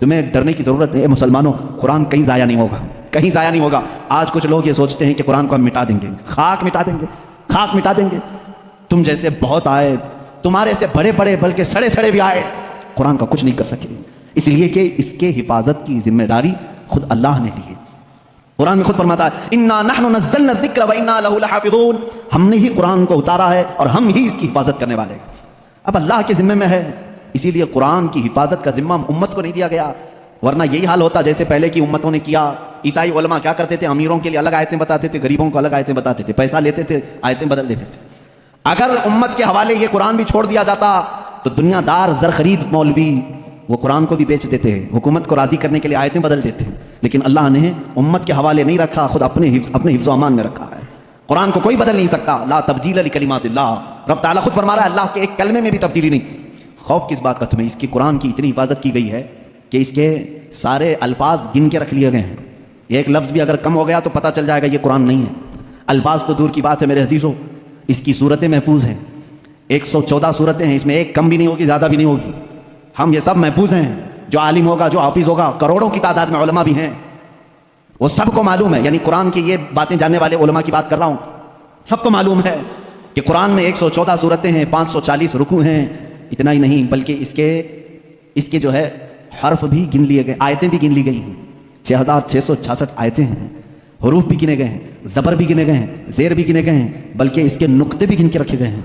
तुम्हें डरने की ज़रूरत है मुसलमानों, कुरान कहीं ज़ाया नहीं होगा, कहीं ज़ाया नहीं होगा। आज कुछ लोग ये सोचते हैं कि कुरान को हम मिटा देंगे, खाक मिटा देंगे, खाक मिटा देंगे। तुम जैसे बहुत आए, तुम्हारे से बड़े बड़े बल्कि सड़े सड़े भी आए, कुरान का कुछ नहीं कर सके, इसलिए कि इसके हिफाजत की जिम्मेदारी खुद अल्लाह ने ली है। कुरान में खुद फरमाता है, इन्ना नहनु नज़्ज़लना ज़िक्र व इन्ना लहु लहाफ़िज़ून, हमने ही कुरान को उतारा है और हम ही इसकी हिफाजत करने वाले हैं। अब अल्लाह के जिम्मे में है, इसीलिए कुरान की हिफाजत का जिम्मा उम्मत को नहीं दिया गया, वरना यही हाल होता जैसे पहले की उम्मतों ने किया। ईसाई उलमा क्या करते थे, अमीरों के लिए अलग आयतें बताते थे, गरीबों को अलग आयतें बताते थे, पैसा लेते थे, आयतें बदल देते थे। अगर उम्मत के हवाले ये कुरान भी छोड़ दिया जाता तो दुनियादार जर खरीद मौलवी वो कुरान को भी बेच देते हैं, हुकूमत को राजी करने के लिए आयतें बदल देते हैं। लेकिन अल्लाह ने उम्मत के हवाले नहीं रखा, खुद अपने हिफ्ज़ अमान में रखा है। कुरान को कोई बदल नहीं सकता। ला तब्दील लिकलिमातिल्लाह, रब ताला खुद फरमा रहा है, अल्लाह के एक कलमे में भी तब्दीली नहीं। खौफ किस बात का तुम्हें? इसकी कुरान की इतनी हिफाजत की गई है कि इसके सारे अल्फाज गिन के रख लिए गए हैं। एक लफ्ज़ भी अगर कम हो गया तो पता चल जाएगा ये कुरान नहीं है। अल्फाज तो दूर की बात है मेरे अजीज़ों, इसकी सूरतें महफूज हैं, 114 सूरतें हैं, इसमें एक कम भी नहीं होगी, ज़्यादा भी नहीं होगी। हम ये सब महफूज हैं। जो आलिम होगा, जो हाफिज़ होगा, करोड़ों की तादाद में उलमा भी हैं, वो सबको मालूम है। यानी कुरान की ये बातें जानने वाले उलमा की बात कर रहा हूँ, सबको मालूम है कि कुरान में 114 सूरतें हैं, 540 रुकू हैं। इतना ही नहीं बल्कि इसके जो है हर्फ भी गिन लिए गए, आयतें भी गिन ली गई हैं। 6666 आयतें हैं, हरूफ भी गिने गए हैं, ज़बर भी गिने गए हैं, ज़ेर भी गिने गए हैं, बल्कि इसके नुक्ते भी गिन के रखे गए हैं।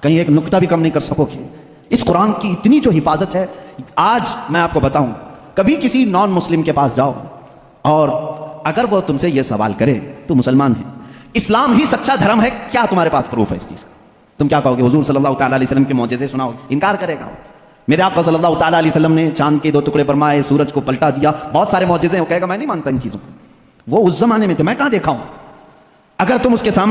कहीं एक नुक्ता भी कम नहीं कर सकोगे। इस कुरान की इतनी जो हिफाजत है, आज मैं आपको बताऊं, कभी किसी नॉन मुस्लिम के पास जाओ और अगर वो तुमसे ये सवाल करे, तो मुसलमान है, इस्लाम ही सच्चा धर्म है, क्या तुम्हारे पास प्रूफ है इस चीज़ का? तुम क्या कहोगे? हुजूर सल्लल्लाहु ताला अलैहि वसल्लम के मौजज़े सुनाओ। इनकार करेगा। मेरे आका सल्लल्लाहु ताला अलैहि वसल्लम ने चांद के 2 टुकड़े फरमाए, सूरज को पलटा दिया, बहुत सारे मौजज़े हैं। वो कहेगा मैं नहीं मानता इन चीज़ों को, वो उस जमाने में थे, मैं कहाँ देखा हूँ। अगर तुम उसके सामने